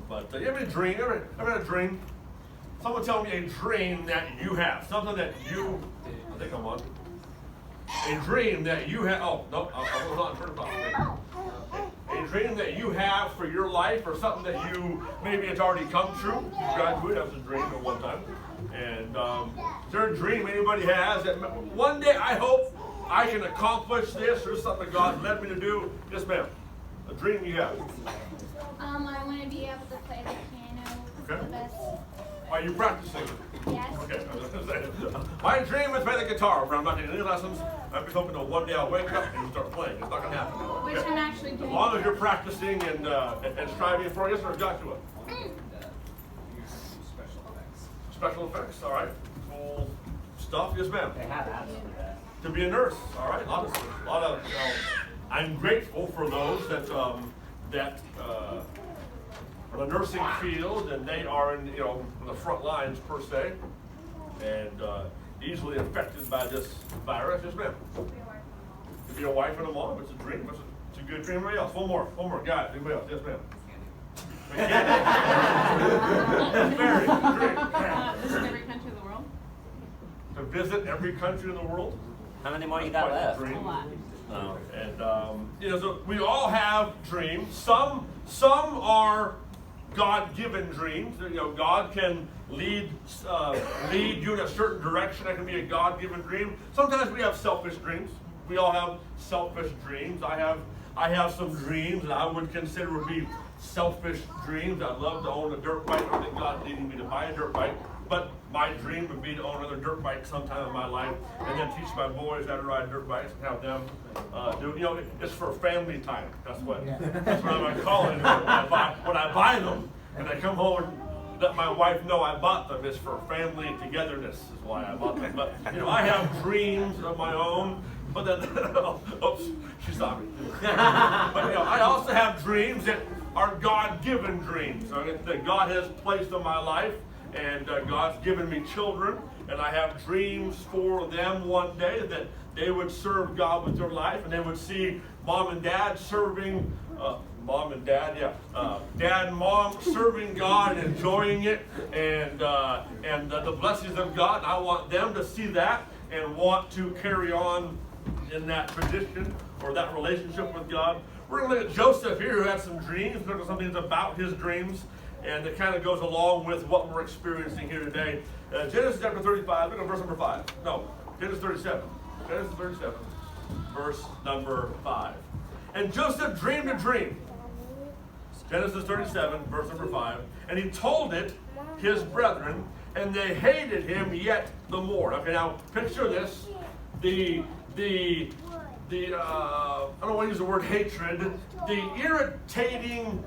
But you ever had a dream? Ever had a dream? Someone tell me a dream that you have. Something that you, I think I'm on. A dream that you have, oh, no, I was not turn it off. A dream that you have for your life, or something that you, maybe it's already come true. You graduated, that was a dream at one time. And is there a dream anybody has that one day I hope I can accomplish this, or something God led me to do? Yes, ma'am. A dream you have. I want to be able to play the piano the best. Are you practicing? Yes. Okay. My dream is to play the guitar, but I'm not taking any lessons. I'm just hoping that one day I'll wake up and start playing. It's not going to happen. Which I'm actually doing. As long as you're practicing and striving for it. Yes, sir, Joshua. Special effects, all right. Cool stuff. Yes, ma'am. They have apps for that. To be a nurse, all right. A lot of. I'm grateful for those that are in the nursing field, and they are in the front lines per se, and easily affected by this virus. Yes, ma'am. To be a wife and a mom, it's a dream. It's a good dream. Anybody else? One more. Guys, anybody else? Yes, ma'am. Very great. Visit every country in the world. To visit every country in the world. How many more you got left? A lot. Oh. And so we all have dreams. Some are God-given dreams. God can lead you in a certain direction. That can be a God-given dream. Sometimes we have selfish dreams. We all have selfish dreams. I have some dreams that I would consider would be selfish dreams. I'd love to own a dirt bike. I think God's leading me to buy a dirt bike. But my dream would be to own another dirt bike sometime in my life, and then teach my boys how to ride dirt bikes and have them do. It's for family time. That's what I'm calling it. When I buy them, and I come home and let my wife know I bought them, it's for family togetherness. Is why I bought them. But I have dreams of my own. But then, oops, she saw me. But I also have dreams that are God-given dreams that God has placed in my life. And God's given me children, and I have dreams for them one day that they would serve God with their life, and they would see mom and dad serving, dad and mom serving God and enjoying it, and the blessings of God. I want them to see that and want to carry on in that tradition or that relationship with God. We're going to look at Joseph here, who had some dreams. Look at something that's about his dreams. And it kind of goes along with what we're experiencing here today. Genesis chapter 35, look at verse number 5. No, Genesis 37. Genesis 37, verse number 5. And Joseph dreamed a dream. Genesis 37, verse number 5. And he told it his brethren, and they hated him yet the more. Okay, now picture this. I don't want to use the word hatred, the irritation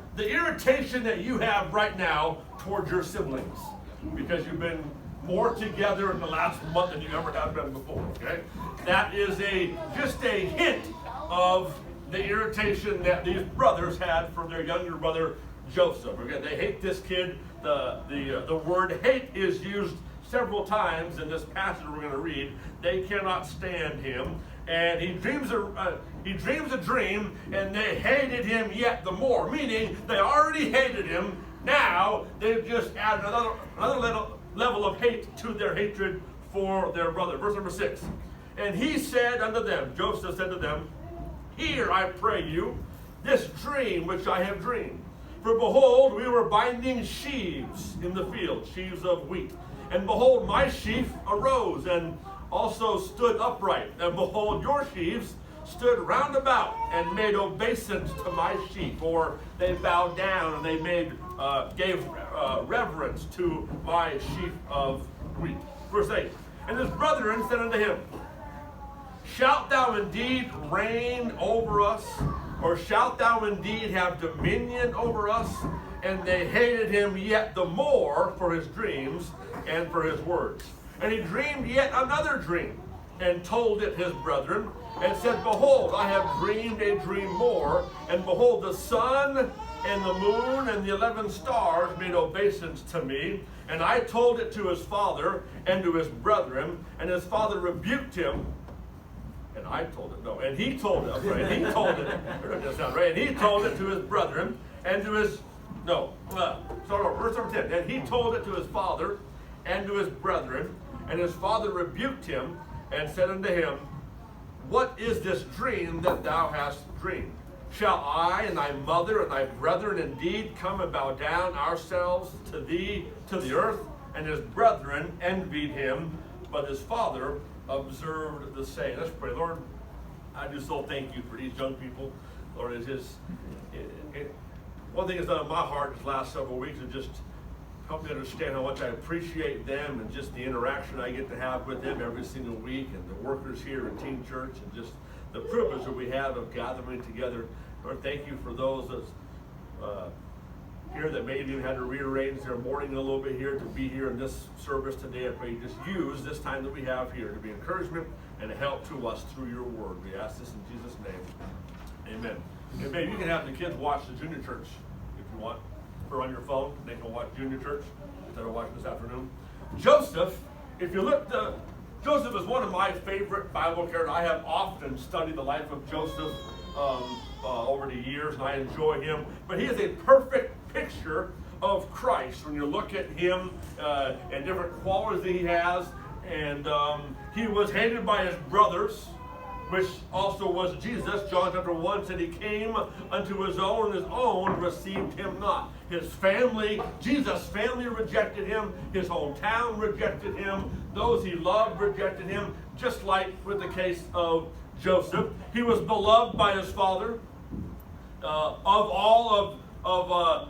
that you have right now towards your siblings, because you've been more together in the last month than you ever have been before, okay? That is just a hint of the irritation that these brothers had for their younger brother Joseph. Okay, they hate this kid. The word hate is used several times in this passage we're going to read. They cannot stand him. And he dreams a dream, and they hated him yet the more. Meaning, they already hated him. Now, they've just added another level of hate to their hatred for their brother. Verse number 6. And he said unto them, Joseph said to them, Hear, I pray you, this dream which I have dreamed. For behold, we were binding sheaves in the field, sheaves of wheat. And behold, my sheaf arose, and also stood upright. And behold, your sheaves stood round about and made obeisance to my sheep, or they bowed down and they gave reverence to my sheaf of wheat. Verse 8. And his brethren said unto him, Shalt thou indeed reign over us, or shalt thou indeed have dominion over us? And they hated him yet the more for his dreams and for his words. And he dreamed yet another dream, and told it his brethren, and said, Behold, I have dreamed a dream more, and behold, the sun and the moon and the 11 stars made obeisance to me. And I told it to his father and to his brethren, and his father rebuked him. And I told it, no, and he told it, right? He told it, that's not right. And he told it to his brethren and to his, verse number 10. And he told it to his father and to his brethren, and his father rebuked him and said unto him, what is this dream that thou hast dreamed? Shall I and thy mother and thy brethren indeed come and bow down ourselves to thee to the earth? And his brethren envied him, but his father observed the saying. Let's pray. Lord, I do so thank you for these young people. Lord, one thing that's done in my heart these last several weeks is just help me understand how much I appreciate them and just the interaction I get to have with them every single week, and the workers here at Teen Church, and just the privilege that we have of gathering together. Lord, thank you for those that here that maybe even had to rearrange their morning a little bit here to be here in this service today. I pray you just use this time that we have here to be encouragement and a help to us through your word. We ask this in Jesus' name. Amen. And babe, you can have the kids watch the junior church if you want. Or on your phone, they can watch junior church instead of watching this afternoon. Joseph, if you look, Joseph is one of my favorite Bible characters. I have often studied the life of Joseph over the years, and I enjoy him. But he is a perfect picture of Christ when you look at him and different qualities that he has. And he was hated by his brothers, which also was Jesus. John chapter 1 said he came unto his own, and his own received him not. His family, Jesus' family rejected him. His hometown rejected him. Those he loved rejected him, just like with the case of Joseph. He was beloved by his father. Of all of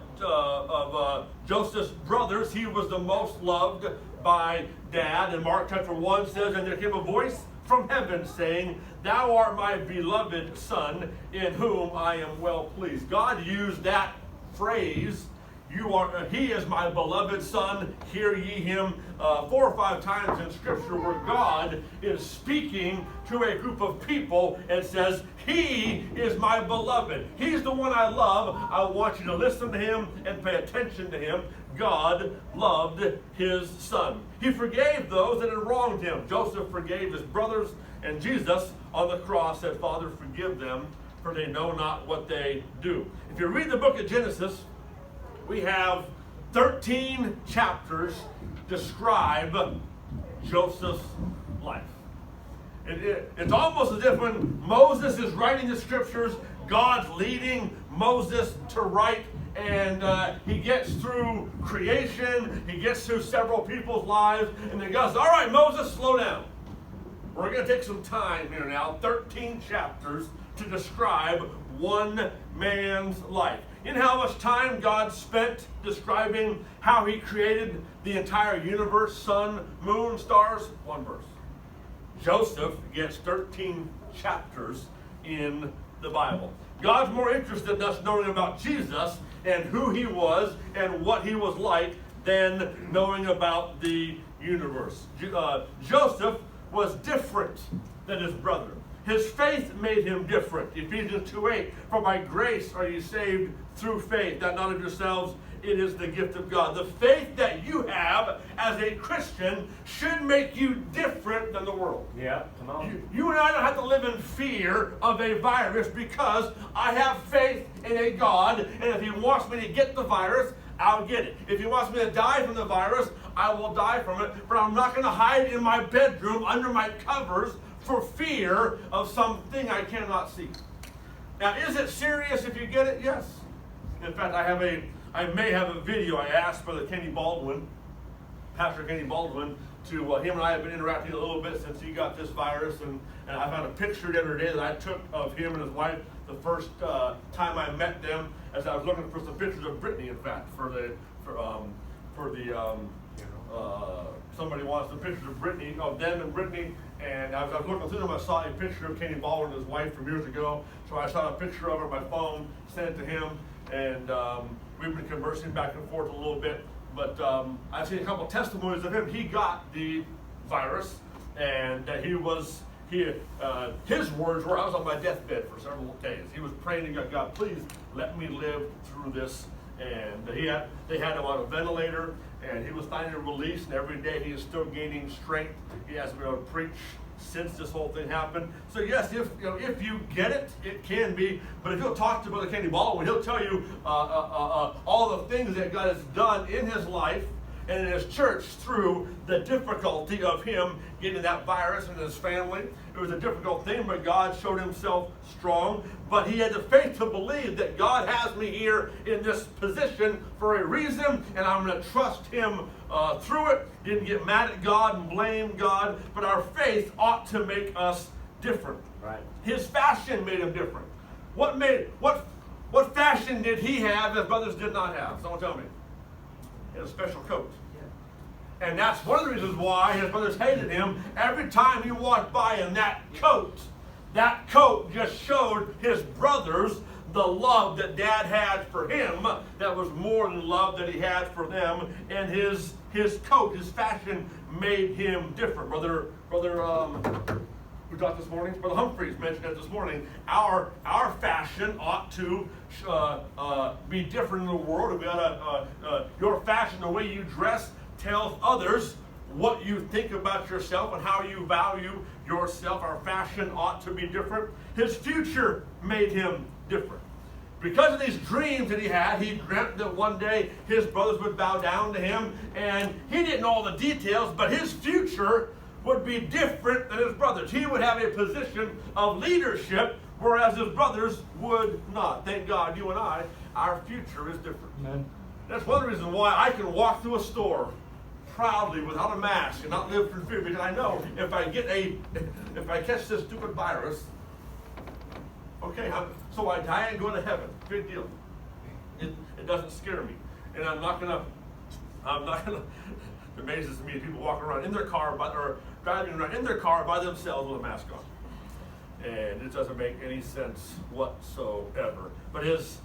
Joseph's brothers, he was the most loved by Dad. And Mark chapter 1 says, and there came a voice from heaven saying, thou art my beloved son, in whom I am well pleased. God used that phrase, he is my beloved son, hear ye him, 4 or 5 times in scripture where God is speaking to a group of people and says, he is my beloved. He's the one I love. I want you to listen to him and pay attention to him. God loved his son. He forgave those that had wronged him. Joseph forgave his brothers, and Jesus on the cross said, Father, forgive them, for they know not what they do. If you read the book of Genesis, we have 13 chapters describe Joseph's life. It's almost as if when Moses is writing the scriptures, God's leading Moses to write, and he gets through creation, he gets through several people's lives, and then God says, all right, Moses, slow down. We're going to take some time here now, 13 chapters, to describe one man's life. You know how much time God spent describing how he created the entire universe, sun, moon, stars? One verse. Joseph gets 13 chapters in the Bible. God's more interested in us knowing about Jesus and who he was and what he was like than knowing about the universe. Joseph was different than his brother. His faith made him different. Ephesians 2:8, for by grace are you saved through faith, that not of yourselves, it is the gift of God. The faith that you have as a Christian should make you different than the world. Yeah, come on. You and I don't have to live in fear of a virus because I have faith in a God, and if he wants me to get the virus, I'll get it. If he wants me to die from the virus, I will die from it, but I'm not going to hide in my bedroom under my covers for fear of something I cannot see. Now, is it serious if you get it? Yes. In fact, I may have a video. I asked Brother Kenny Baldwin, Pastor Kenny Baldwin, to him and I have been interacting a little bit since he got this virus, and I found a picture the other day that I took of him and his wife the first time I met them, as I was looking for some pictures of Brittany. In fact, somebody wants some pictures of Brittany, of them and Brittany. And as I was looking through them, I saw a picture of Kenny Baldwin and his wife from years ago. So I saw a picture of her on my phone, sent it to him, and we've been conversing back and forth a little bit. But I've seen a couple of testimonies of him. He got the virus, and his words were, I was on my deathbed for several days. He was praying to God, please let me live through this. And they had him on a ventilator, and he was finally released, and every day he is still gaining strength. He has been able to preach since this whole thing happened. So yes, if you get it, it can be. But if you'll talk to Brother Kenny Baldwin, he'll tell you all the things that God has done in his life and in his church through the difficulty of him getting that virus in his family. It was a difficult thing, but God showed himself strong. But he had the faith to believe that God has me here in this position for a reason, and I'm going to trust him through it. Didn't get mad at God and blame God, but our faith ought to make us different. Right. His fashion made him different. What fashion did he have that brothers did not have? Someone tell me. He had a special coat. And that's one of the reasons why his brothers hated him. Every time he walked by in that coat just showed his brothers the love that Dad had for him that was more than love that he had for them. And his coat, his fashion made him different. Brother, we talked this morning, Brother Humphreys mentioned it this morning. Our fashion ought to be different in the world. We your fashion, the way you dress, tells others what you think about yourself and how you value yourself. Our fashion ought to be different. His future made him different. Because of these dreams that he had, he dreamt that one day his brothers would bow down to him, and he didn't know all the details, but his future would be different than his brothers. He would have a position of leadership, whereas his brothers would not. Thank God, you and I, our future is different. Amen. That's one of the reasons why I can walk through a store proudly without a mask and not live for fear, because I know if I catch this stupid virus, okay, so I die and go to heaven. Big deal. It doesn't scare me, and I'm not gonna. It amazes me people walking around in their car or driving around in their car by themselves with a mask on, and it doesn't make any sense whatsoever. But his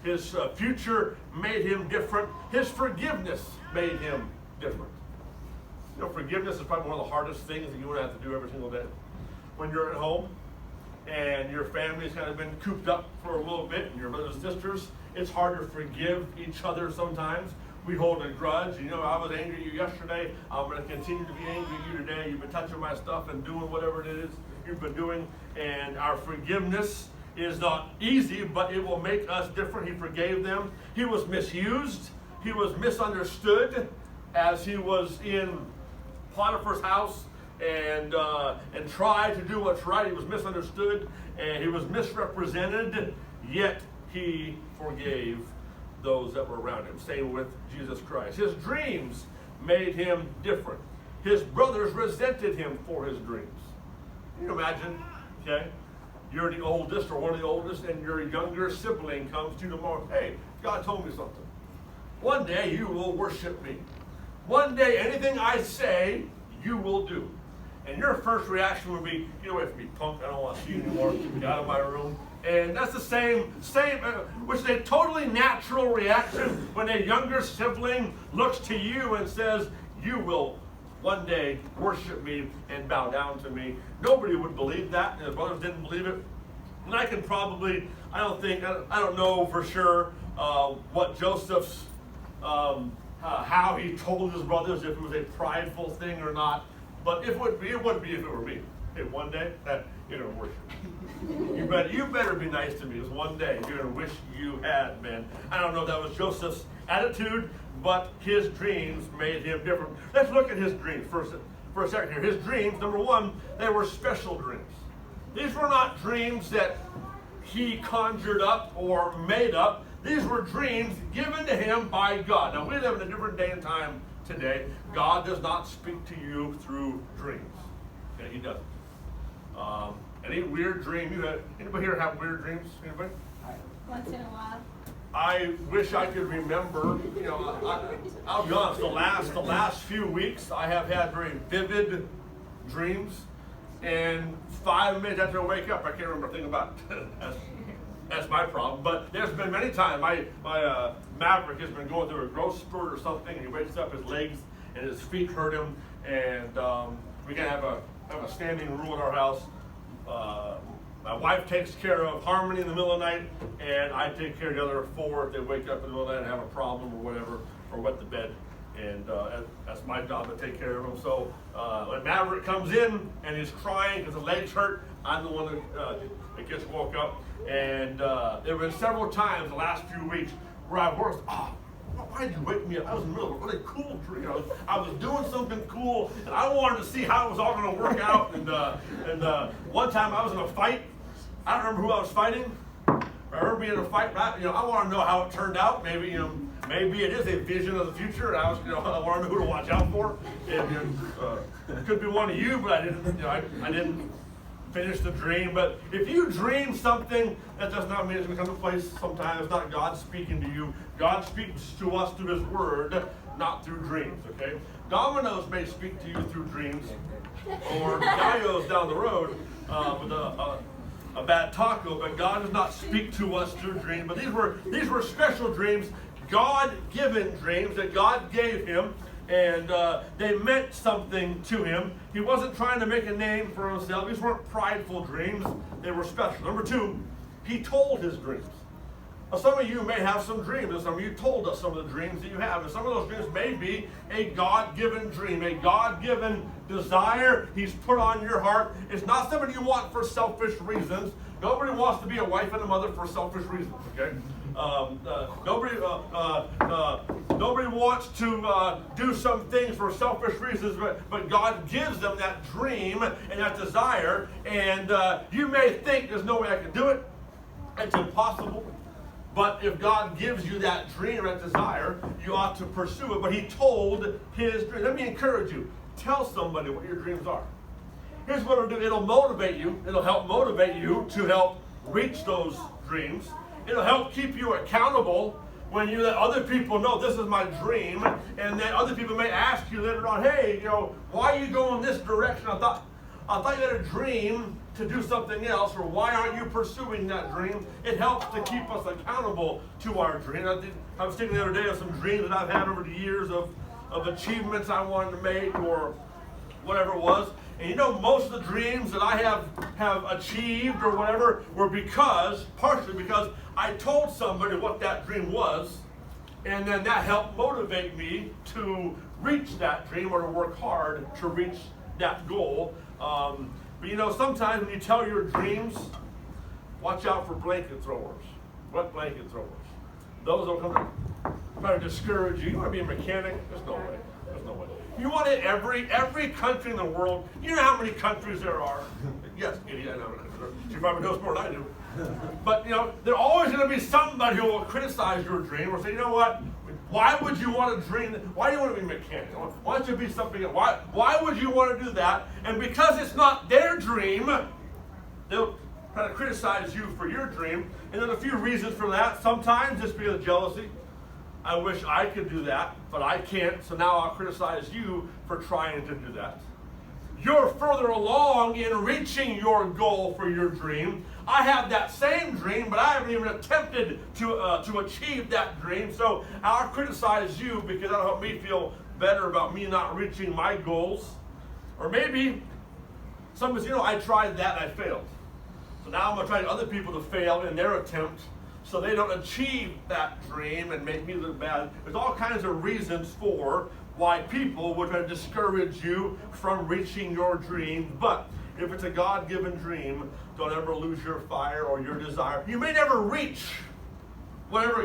future made him different. His forgiveness made him different. You know, forgiveness is probably one of the hardest things that you would have to do every single day. When you're at home and your family's kind of been cooped up for a little bit, and your brothers and sisters, it's hard to forgive each other sometimes. We hold a grudge. You know, I was angry at you yesterday. I'm going to continue to be angry at you today. You've been touching my stuff and doing whatever it is you've been doing. And our forgiveness is not easy, but it will make us different. He forgave them. He was misused. He was misunderstood as he was in Potiphar's house and tried to do what's right. He was misunderstood and he was misrepresented, yet he forgave those that were around him, staying with Jesus Christ. His dreams made him different. His brothers resented him for his dreams. Can you imagine? Okay, you're the oldest or one of the oldest, and your younger sibling comes to you tomorrow. Hey, God told me something. One day you will worship me. One day anything I say, you will do. And your first reaction would be, get away from me, punk. I don't want to see you anymore. Get out of my room. And that's the same, which is a totally natural reaction when a younger sibling looks to you and says, you will one day worship me and bow down to me. Nobody would believe that, and his brothers didn't believe it. And I can probably, I don't know for sure what Joseph's, how he told his brothers, if it was a prideful thing or not. But it would be if it were me. Hey, one day, you're going to worship me. You better be nice to me. Because one day, you're going to wish you had, man. I don't know if that was Joseph's attitude, but his dreams made him different. Let's look at his dreams for a second here. His dreams, number one, they were special dreams. These were not dreams that he conjured up or made up. These were dreams given to him by God. Now, we live in a different day and time today. God does not speak to you through dreams. Okay, he doesn't. Any weird dream you had? Anybody here have weird dreams? Anybody? Once in a while. I wish I could remember. You know, I'll be honest. The last few weeks, I have had very vivid dreams, and 5 minutes after I wake up, I can't remember a thing about it. That's my problem. But there's been many times my Maverick has been going through a growth spurt or something, and he wakes up, his legs and his feet hurt him, and we can have a standing rule at our house. My wife takes care of Harmony in the middle of the night, and I take care of the other 4 if they wake up in the middle of the night and have a problem or whatever, or wet the bed. And that's my job to take care of him. So when Maverick comes in and he's crying because his legs hurt, I'm the one that gets woke up. And there have been several times the last few weeks where I've worked, why did you wake me up? I was in the middle of a really cool dream. I was doing something cool, and I wanted to see how it was all going to work out. And one time I was in a fight. I don't remember who I was fighting. I remember being in a fight. I want to know how it turned out. Maybe it is a vision of the future. And I want to know who to watch out for. It could be one of you, but I didn't finish the dream. But if you dream something, that does not mean it's going to come to place sometimes. It's not God speaking to you. God speaks to us through His Word, not through dreams, okay? Domino's may speak to you through dreams, or Gallo's down the road with a bad taco, but God does not speak to us through dreams. But these were special dreams, God-given dreams that God gave him, and they meant something to him. He wasn't trying to make a name for himself. These weren't prideful dreams. They were special. Number two, he told his dreams. Now, some of you may have some dreams, and some of you told us some of the dreams that you have. And some of those dreams may be a God-given dream, a God-given desire He's put on your heart. It's not something you want for selfish reasons. Nobody wants to be a wife and a mother for selfish reasons, okay? Nobody wants to do some things for selfish reasons, but God gives them that dream and that desire, and you may think there's no way I can do it. It's impossible. But if God gives you that dream, that desire, you ought to pursue it. But he told his dream. Let me encourage you. Tell somebody what your dreams are. Here's what it'll do. It'll motivate you. It'll help motivate you to help reach those dreams. It'll help keep you accountable when you let other people know this is my dream. And then other people may ask you later on, hey, why are you going this direction? I thought you had a dream to do something else, or why aren't you pursuing that dream? It helps to keep us accountable to our dream. I was thinking the other day of some dreams that I've had over the years of achievements I wanted to make or whatever it was. And most of the dreams that I have achieved or whatever were partially because I told somebody what that dream was, and then that helped motivate me to reach that dream or to work hard to reach that goal. But sometimes when you tell your dreams, watch out for blanket throwers. What blanket throwers? Those will come to try to discourage you. You want to be a mechanic? There's no way. There's no way. You want it every country in the world. You know how many countries there are? Yes, idiot, I know how many countries there are. She probably knows more than I do. But there's always going to be somebody who will criticize your dream or say, you know what? Why would you want to dream? Why do you want to be a mechanic? Why don't you be something else? Why would you want to do that? And because it's not their dream, they'll try to criticize you for your dream. And there's a few reasons for that. Sometimes it's because of jealousy. I wish I could do that, but I can't. So now I'll criticize you for trying to do that. You're further along in reaching your goal for your dream. I have that same dream, but I haven't even attempted to achieve that dream. So I'll criticize you because that'll help me feel better about me not reaching my goals. Or maybe somebody says, I tried that and I failed. So now I'm going to try other people to fail in their attempt so they don't achieve that dream and make me look bad. There's all kinds of reasons for why people would try to discourage you from reaching your dream. But if it's a God-given dream, don't ever lose your fire or your desire. You may never reach whatever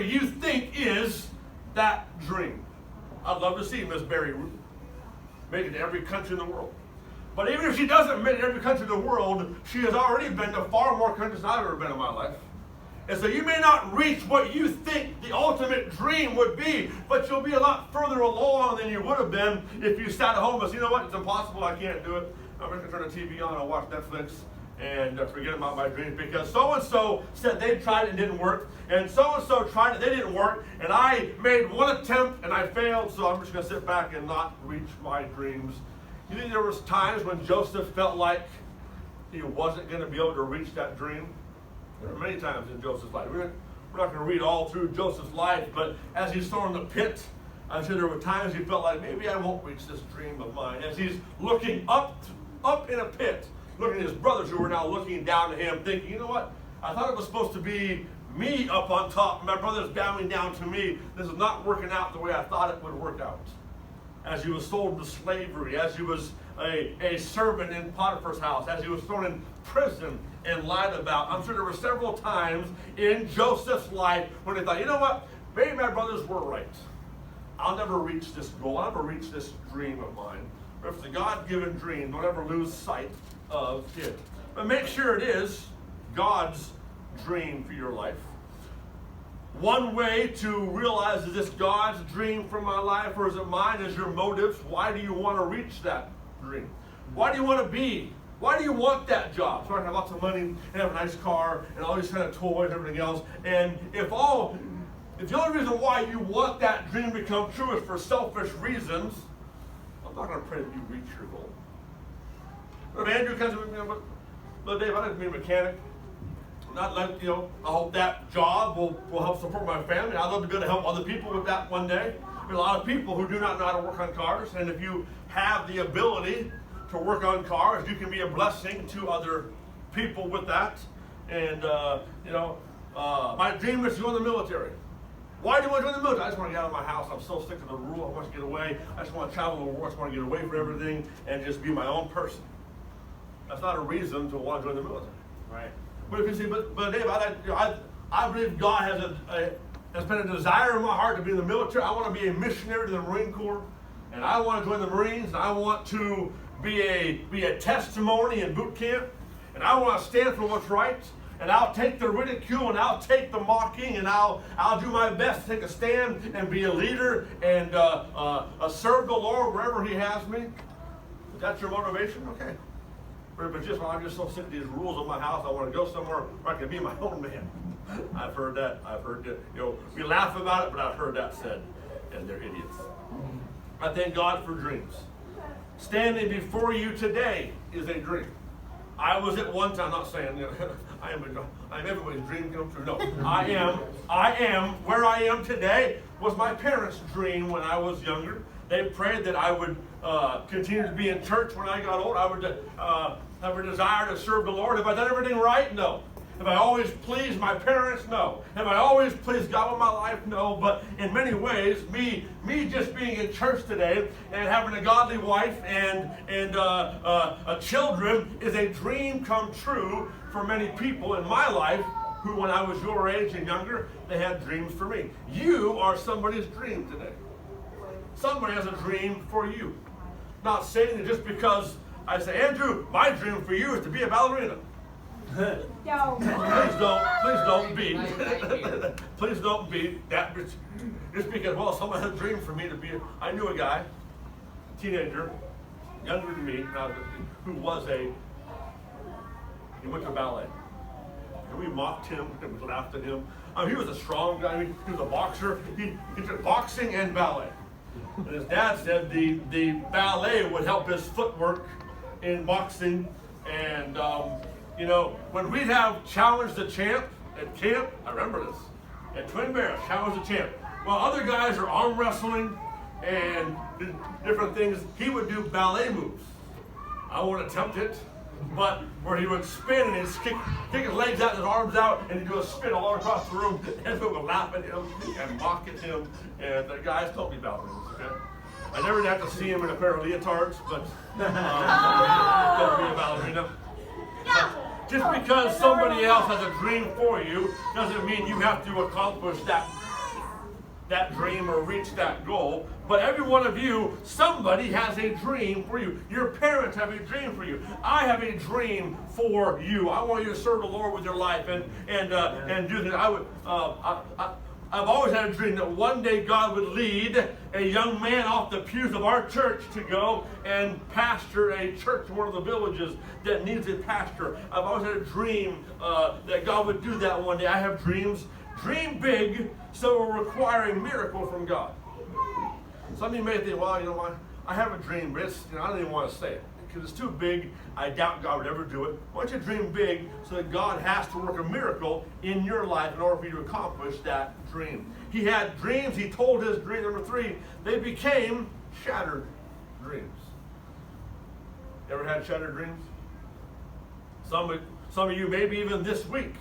you think is that dream. I'd love to see Miss Berry make it to every country in the world. But even if she doesn't make it to every country in the world, she has already been to far more countries than I've ever been in my life. And so you may not reach what you think the ultimate dream would be, but you'll be a lot further along than you would have been if you sat at home and said, you know what, it's impossible, I can't do it. I'm just going to turn the TV on and watch Netflix and forget about my dreams because so-and-so said they tried it and didn't work, and so-and-so tried it, they didn't work, and I made one attempt and I failed, so I'm just going to sit back and not reach my dreams. You think there was times when Joseph felt like he wasn't going to be able to reach that dream? There were many times in Joseph's life. We're not going to read all through Joseph's life, but as he's thrown in the pit, I'm sure there were times he felt like maybe I won't reach this dream of mine. As he's looking up in a pit, looking at his brothers who were now looking down at him, thinking, you know what? I thought it was supposed to be me up on top, my brother's bowing down to me. This is not working out the way I thought it would work out. As he was sold into slavery, as he was a servant in Potiphar's house, as he was thrown in prison and lied about. I'm sure there were several times in Joseph's life when he thought, you know what, maybe my brothers were right. I'll never reach this goal. I'll never reach this dream of mine. But if it's a God-given dream, don't ever lose sight of it. But make sure it is God's dream for your life. One way to realize, is this God's dream for my life or is it mine? Is your motives? Why do you want to reach that dream? Why do you want to be? Why do you want that job? So I have lots of money and have a nice car and all these kind of toys and everything else. And if the only reason why you want that dream to come true is for selfish reasons, I'm not going to pray that you reach your goal. But if Andrew comes to me, but Dave, I'd like to be a mechanic. Not like, I hope that job will help support my family. I'd love to be able to help other people with that one day. There's a lot of people who do not know how to work on cars, and if you have the ability to work on cars, you can be a blessing to other people with that. And, my dream is to go in the military. Why do you want to join the military? I just want to get out of my house. I'm so sick of the rule. I want to get away. I just want to travel the world. I just want to get away from everything and just be my own person. That's not a reason to want to join the military. Right. But if you see, but Dave, I believe God has been a desire in my heart to be in the military. I want to be a missionary to the Marine Corps, and I want to join the Marines. And I want to be a testimony in boot camp, and I want to stand for what's right. And I'll take the ridicule, and I'll take the mocking, and I'll do my best to take a stand and be a leader and serve the Lord wherever He has me. If that's your motivation, okay. But I'm just so sick of these rules in my house. I want to go somewhere where I can be my own man. I've heard that. We laugh about it, but I've heard that said, and they're idiots. I thank God for dreams. Standing before you today is a dream. I was at one time, not saying I am everybody's dream come true. No, I am where I am today was my parents' dream when I was younger. They prayed that I would continue to be in church when I got old. I would have a desire to serve the Lord. Have I done everything right? No. Have I always pleased my parents? No. Have I always pleased God with my life? No. But in many ways, me just being in church today and having a godly wife and children is a dream come true for many people in my life who, when I was your age and younger, they had dreams for me. You are somebody's dream today. Somebody has a dream for you. Not saying that just because I say, Andrew, my dream for you is to be a ballerina. Please don't be. Please don't be that. Just because, well, someone had a dream for me to be. I knew a guy, teenager, younger than me, who he went to ballet. And we mocked him and we laughed at him. He was a strong guy. He was a boxer. He did boxing and ballet. And his dad said the ballet would help his footwork in boxing. And, when we'd have Challenge the Champ at camp, I remember this, at Twin Bears, Challenge the Champ. While other guys are arm wrestling and different things, he would do ballet moves. I won't attempt it, but where he would spin and he'd kick his legs out and his arms out and he'd do a spin all across the room and people would laugh at him and mock at him. And the guys told me ballerinas, okay? I never got to see him in a pair of leotards, but don't be a ballerina. Just because somebody else has a dream for you doesn't mean you have to accomplish that dream or reach that goal. But every one of you, somebody has a dream for you. Your parents have a dream for you. I have a dream for you. I want you to serve the Lord with your life and do that. I've always had a dream that one day God would lead a young man off the pews of our church to go and pastor a church in one of the villages that needs a pastor. I've always had a dream that God would do that one day. I have dreams. Dream big, so it will require a miracle from God. Some of you may think, well, you know what? I have a dream, but I don't even want to say it because it's too big. I doubt God would ever do it. Why don't you dream big so that God has to work a miracle in your life in order for you to accomplish that dream? He had dreams. He told his dream. Number 3, they became shattered dreams. Ever had shattered dreams? Some of you, maybe even this week,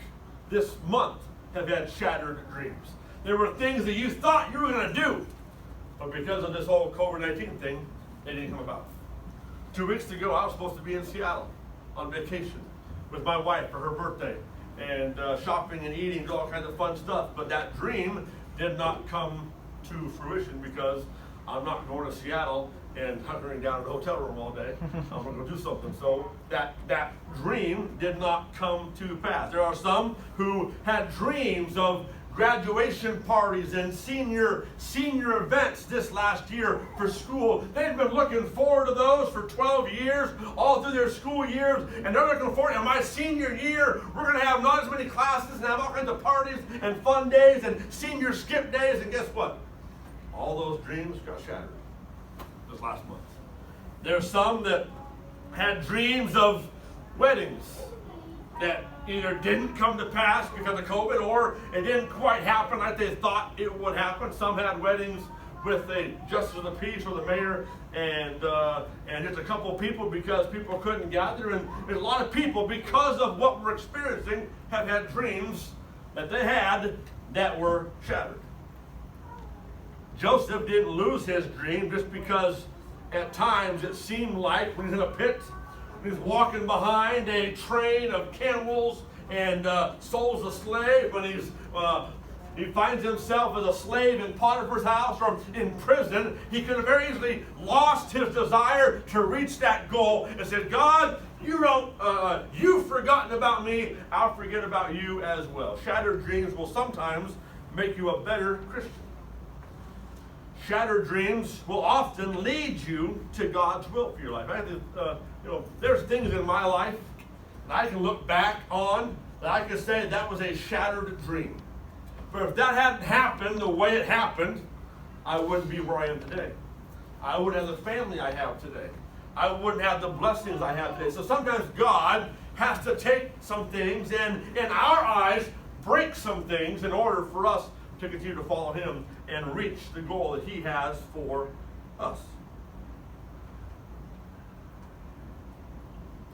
this month, have had shattered dreams. There were things that you thought you were going to do, but because of this whole COVID-19 thing, they didn't come about. 2 weeks ago, I was supposed to be in Seattle on vacation with my wife for her birthday, and shopping and eating and all kinds of fun stuff. But that dream did not come to fruition because I'm not going to Seattle and hunkering down in a hotel room all day. I'm going to go do something. So that dream did not come to pass. There are some who had dreams of graduation parties and senior events this last year for school. They've been looking forward to those for 12 years, all through their school years, and they're looking forward. In my senior year, we're going to have not as many classes and have all kinds of parties and fun days and senior skip days, and guess what? All those dreams got shattered this last month. There's some that had dreams of weddings that either didn't come to pass because of COVID, or it didn't quite happen like they thought it would happen. Some had weddings with the justice of the peace or the mayor and just a couple of people because people couldn't gather. And a lot of people, because of what we're experiencing, have had dreams that they had that were shattered. Joseph didn't lose his dream just because at times it seemed like when he's in a pit, he's walking behind a train of camels and souls a slave. When he finds himself as a slave in Potiphar's house or in prison, he could have very easily lost his desire to reach that goal and said, God, you've forgotten about me, I'll forget about you as well. Shattered dreams will sometimes make you a better Christian. Shattered dreams will often lead you to God's will for your life. There's things in my life that I can look back on that I can say that was a shattered dream. But if that hadn't happened the way it happened, I wouldn't be where I am today. I wouldn't have the family I have today. I wouldn't have the blessings I have today. So sometimes God has to take some things and, in our eyes, break some things in order for us to continue to follow Him and reach the goal that He has for us.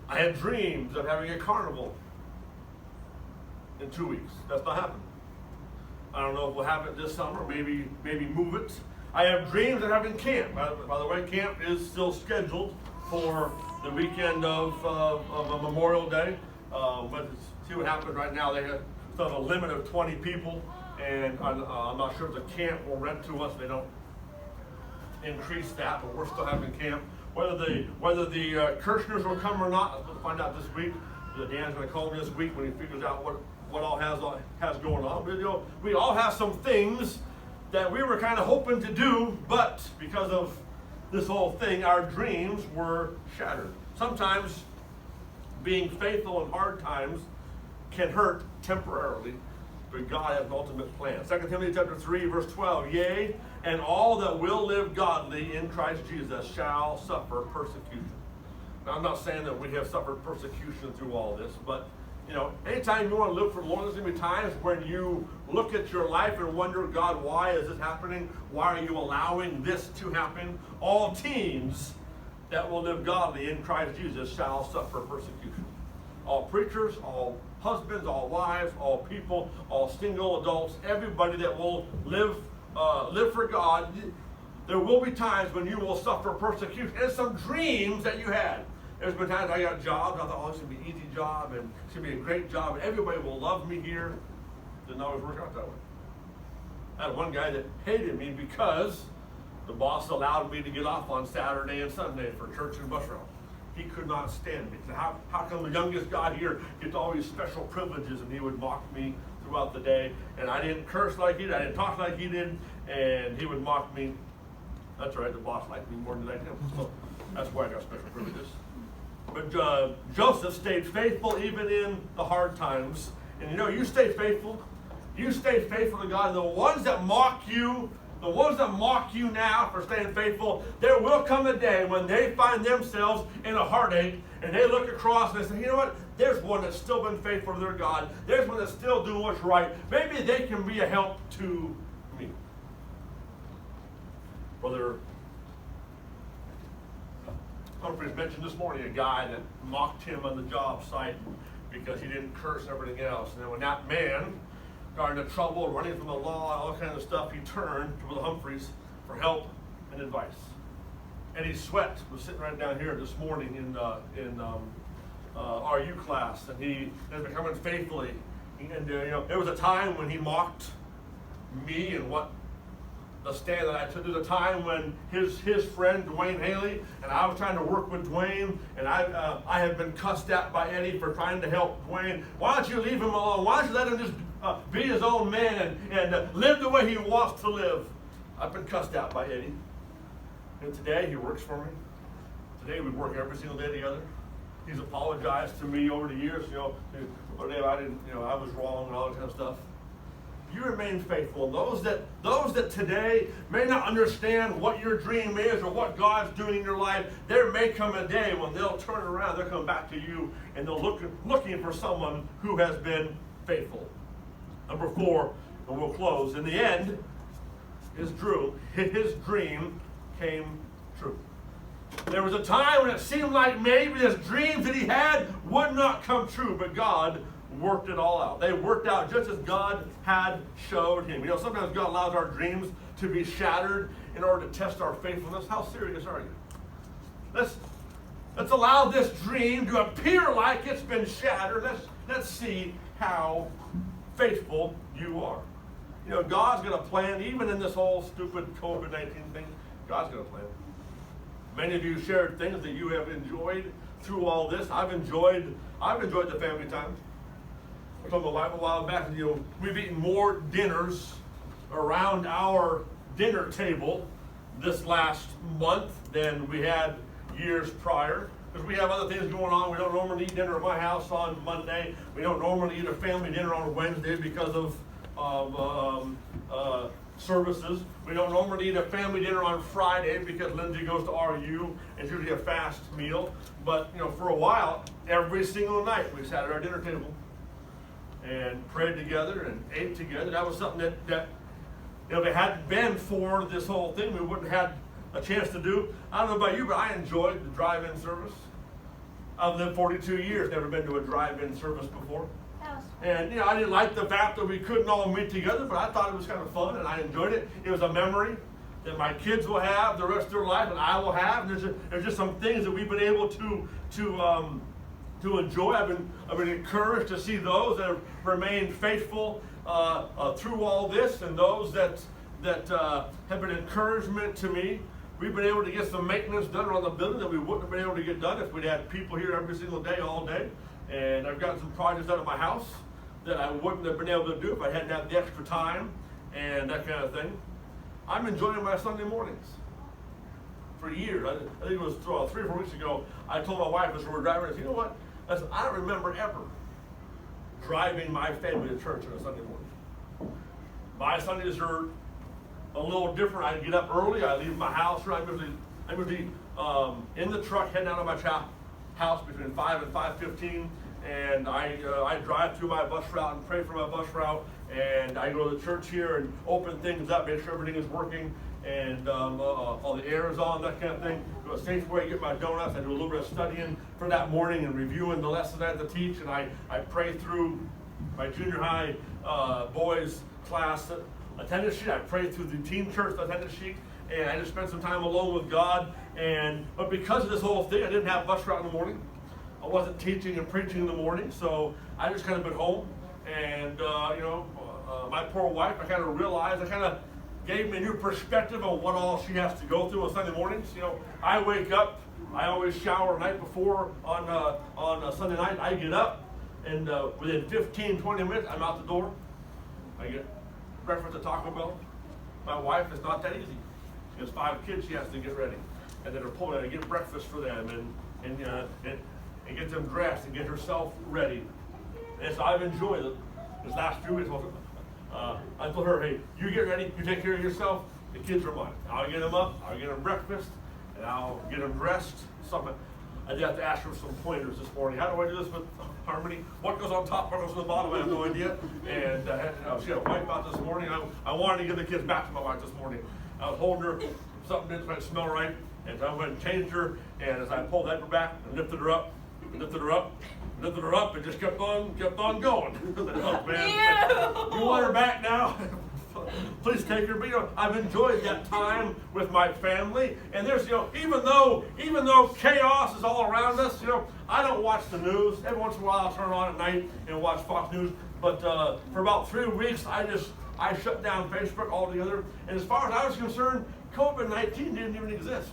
I had dreams of having a carnival in 2 weeks. That's not happening. I don't know if we'll have it this summer, maybe move it. I have dreams of having camp. By the way, camp is still scheduled for the weekend of a Memorial Day. But see what happens right now. They have a limit of 20 people, and I'm not sure if the camp will rent to us. They don't increase that, but we're still having camp. Whether the Kirchners will come or not, we'll find out this week. Dan's going to call me this week when he figures out what all has going on. But, we all have some things that we were kind of hoping to do, but because of this whole thing, our dreams were shattered. Sometimes being faithful in hard times can hurt temporarily, but God has an ultimate plan. 2 Timothy chapter 3, verse 12, yea, and all that will live godly in Christ Jesus shall suffer persecution. Now, I'm not saying that we have suffered persecution through all this, but anytime you want to live for the Lord, there's going to be times when you look at your life and wonder, God, why is this happening? Why are you allowing this to happen? All teens that will live godly in Christ Jesus shall suffer persecution. All preachers, all husbands, all wives, all people, all single adults, everybody that will live for God, there will be times when you will suffer persecution. And some dreams that you had. There's been times I got jobs, I thought, this is going to be an easy job, and it's going to be a great job, and everybody will love me here. Didn't always work out that way. I had one guy that hated me because the boss allowed me to get off on Saturday and Sunday for church and bus route. He could not stand me. How come the youngest guy here gets all these special privileges? And he would mock me throughout the day. And I didn't curse like he did. I didn't talk like he did. And he would mock me. That's right, the boss liked me more than I liked him. So that's why I got special privileges. But Joseph stayed faithful even in the hard times. And you stay faithful. You stay faithful to God. And the ones that mock you now for staying faithful, there will come a day when they find themselves in a heartache and they look across and they say, you know what? There's one that's still been faithful to their God. There's one that's still doing what's right. Maybe they can be a help to me. Brother Humphrey's mentioned this morning a guy that mocked him on the job site because he didn't curse and everything else. And then when that man got into trouble, running from the law, all kinds of stuff, he turned to the Humphreys for help and advice. Eddie Sweat was sitting right down here this morning in RU class, and he has been coming faithfully. And there was a time when he mocked me and what the stand that I took. There's a time when his friend Dwayne Haley and I was trying to work with Dwayne, and I have been cussed at by Eddie for trying to help Dwayne. Why don't you leave him alone? Why don't you let him just be his own man and live the way he wants to live? I've been cussed at by Eddie, and today he works for me. Today we work every single day together. He's apologized to me over the years. I didn't, I was wrong and all that kind of stuff. You remain faithful. Those that today may not understand what your dream is or what God's doing in your life, there may come a day when they'll turn around, they'll come back to you, and they'll looking for someone who has been faithful. Number 4, and we'll close. In the end, his dream came true. There was a time when it seemed like maybe his dreams that he had would not come true, but God worked it all out. They worked out just as God had showed him. Sometimes God allows our dreams to be shattered in order to test our faithfulness. How serious are you? Let's allow this dream to appear like it's been shattered. Let's see how faithful you are. God's going to plan, even in this whole stupid COVID-19 thing, God's going to plan. Many of you shared things that you have enjoyed through all this. I've enjoyed the family time. I told my wife a while back, we've eaten more dinners around our dinner table this last month than we had years prior. Because we have other things going on. We don't normally eat dinner at my house on Monday. We don't normally eat a family dinner on Wednesday because of services. We don't normally eat a family dinner on Friday because Lindsay goes to RU. It's usually a fast meal. But for a while, every single night we sat at our dinner table and prayed together and ate together. That was something that if it hadn't been for this whole thing, we wouldn't have had a chance to do. I don't know about you, but I enjoyed the drive-in service. I've lived 42 years, never been to a drive-in service before. And I didn't like the fact that we couldn't all meet together, but I thought it was kind of fun and I enjoyed it. It was a memory that my kids will have the rest of their life and I will have. And there's just some things that we've been able to enjoy. I've been encouraged to see those that have remained faithful through all this, and those that have been encouragement to me. We've been able to get some maintenance done around the building that we wouldn't have been able to get done if we'd had people here every single day, all day. And I've gotten some projects done at my house that I wouldn't have been able to do if I hadn't had the extra time and that kind of thing. I'm enjoying my Sunday mornings. For years, I think it was 3 or 4 weeks ago, I told my wife as we were driving, I said, you know what? I said, I don't remember ever driving my family to church on a Sunday morning. My Sundays are a little different. I get up early, I leave my house, I'm usually in the truck heading out of my house between 5 and 5:15, and I drive through my bus route and pray for my bus route, and I go to the church here and open things up, make sure everything is working, and all the air is on, that kind of thing. Go to Safeway, get my donuts. I do a little bit of studying for that morning and reviewing the lessons I have to teach, and I pray through my junior high boys class attendance sheet. I pray through the teen church attendance sheet, and I just spent some time alone with God. But because of this whole thing, I didn't have bus route in the morning. I wasn't teaching and preaching in the morning, so I just kind of been home. And my poor wife, I kind of realized, I kind of gave me a new perspective on what all she has to go through on Sunday mornings. I wake up, I always shower the night before on Sunday night. I get up, and within 15, 20 minutes, I'm out the door. I get breakfast at Taco Bell. My wife is not that easy. She has 5 kids she has to get ready. And then I get breakfast for them and get them dressed and get herself ready. And so I've enjoyed it. This last few weeks, I told her, hey, you get ready, you take care of yourself, the kids are mine. I'll get them up, I'll get them breakfast, and I'll get them dressed. I did have to ask her for some pointers this morning. How do I do this with Harmony? What goes on top, what goes on the bottom? I have no idea. And she had a wipe out this morning. I wanted to give the kids back to my wife this morning. I was holding her, something didn't quite smell right, and so I went and changed her, and as I pulled that back and lifted her up, lifted her up, and just kept on going. Oh, man. You want her back now? Please take her. But, I've enjoyed that time with my family, and there's, even though chaos is all around us, I don't watch the news. Every once in a while, I'll turn on at night and watch Fox News. But for about 3 weeks, I shut down Facebook altogether. And as far as I was concerned, COVID-19 didn't even exist.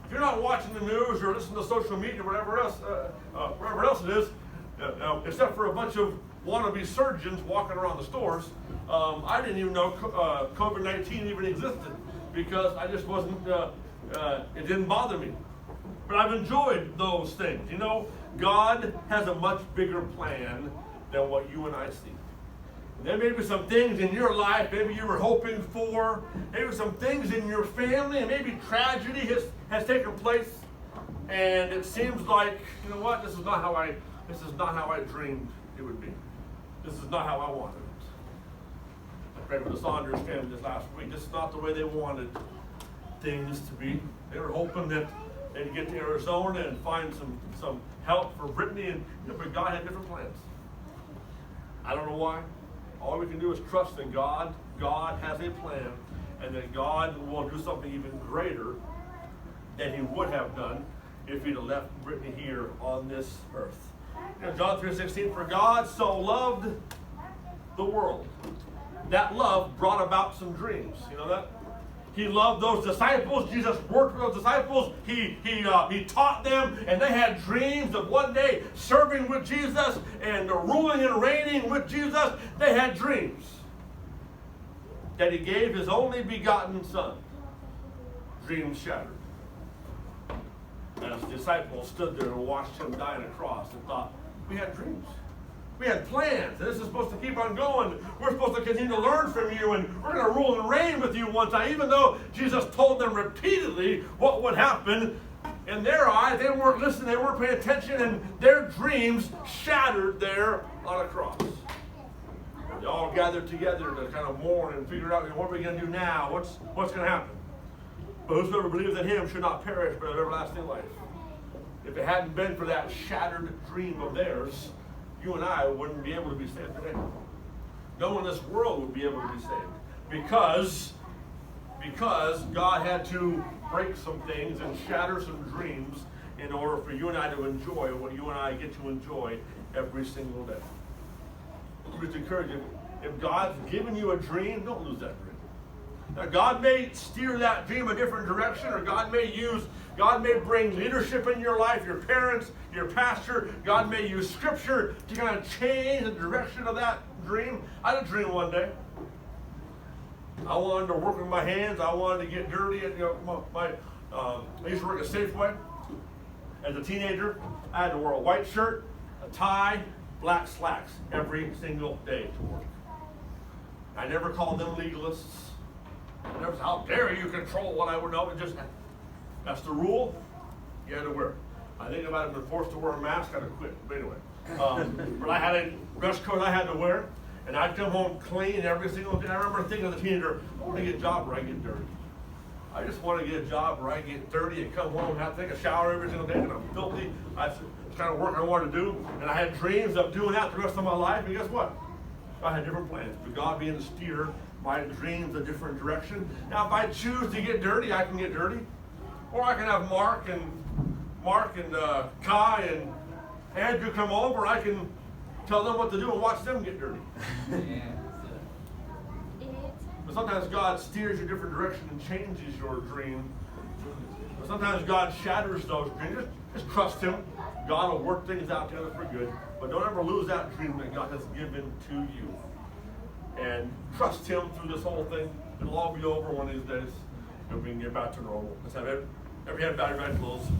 If you're not watching the news or listening to social media, whatever else it is, except for a bunch of wannabe surgeons walking around the stores, I didn't even know COVID-19 even existed because I just wasn't. It didn't bother me. But I've enjoyed those things. God has a much bigger plan than what you and I see. There may be some things in your life maybe you were hoping for, maybe some things in your family, and maybe tragedy has taken place, and it seems like, this is not how I dreamed it would be. This is not how I wanted it. I prayed with the Saunders family this last week. This is not the way they wanted things to be. They were hoping that they'd get to Arizona and find some help for Brittany, but God had different plans. I don't know why. All we can do is trust in God. God has a plan, and that God will do something even greater than he would have done if he'd have left Brittany here on this earth. John 3:16, for God so loved the world. That love brought about some dreams. You know that? He loved those disciples. Jesus worked with those disciples. He taught them, and they had dreams of one day serving with Jesus and ruling and reigning with Jesus. They had dreams that he gave his only begotten Son. Dreams shattered. As the disciples stood there and watched him die on a cross and thought, we had dreams. We had plans. This is supposed to keep on going. We're supposed to continue to learn from you, and we're going to rule and reign with you one time. Even though Jesus told them repeatedly what would happen, in their eyes, they weren't listening, they weren't paying attention, and their dreams shattered there on a cross. They all gathered together to kind of mourn and figure out, what are we going to do now? What's going to happen? But whosoever believes in him should not perish but have everlasting life. If it hadn't been for that shattered dream of theirs, you and I wouldn't be able to be saved today. No one in this world would be able to be saved. Because God had to break some things and shatter some dreams in order for you and I to enjoy what you and I get to enjoy every single day. I would encourage you, if God's given you a dream, don't lose that dream. Now, God may steer that dream a different direction, or God may bring leadership in your life, your parents, your pastor. God may use scripture to kind of change the direction of that dream. I had a dream one day. I wanted to work with my hands. I wanted to get dirty. I used to work at Safeway. As a teenager, I had to wear a white shirt, a tie, black slacks every single day to work. I never called them legalists. Never said, how dare you control what I would know. That's the rule. You had to wear it. I think if I had been forced to wear a mask, I'd have quit. But anyway, but I had a dress code I had to wear, and I'd come home clean every single day. I remember thinking as a teenager, I want to get a job where I get dirty. I just want to get a job where I get dirty and come home and have to take a shower every single day and I'm filthy. That's the kind of work I wanted to do, and I had dreams of doing that the rest of my life. And guess what? I had different plans. But God being the steer, my dreams a different direction. Now, if I choose to get dirty, I can get dirty. Or I can have Mark and Kai and Andrew come over. I can tell them what to do and watch them get dirty. But sometimes God steers you a different direction and changes your dream. But sometimes God shatters those dreams. Just trust him. God will work things out together for good. But don't ever lose that dream that God has given to you. And trust him through this whole thing. It'll all be over one of these days, and we can get back to normal. Let's have every head bowed, right closed.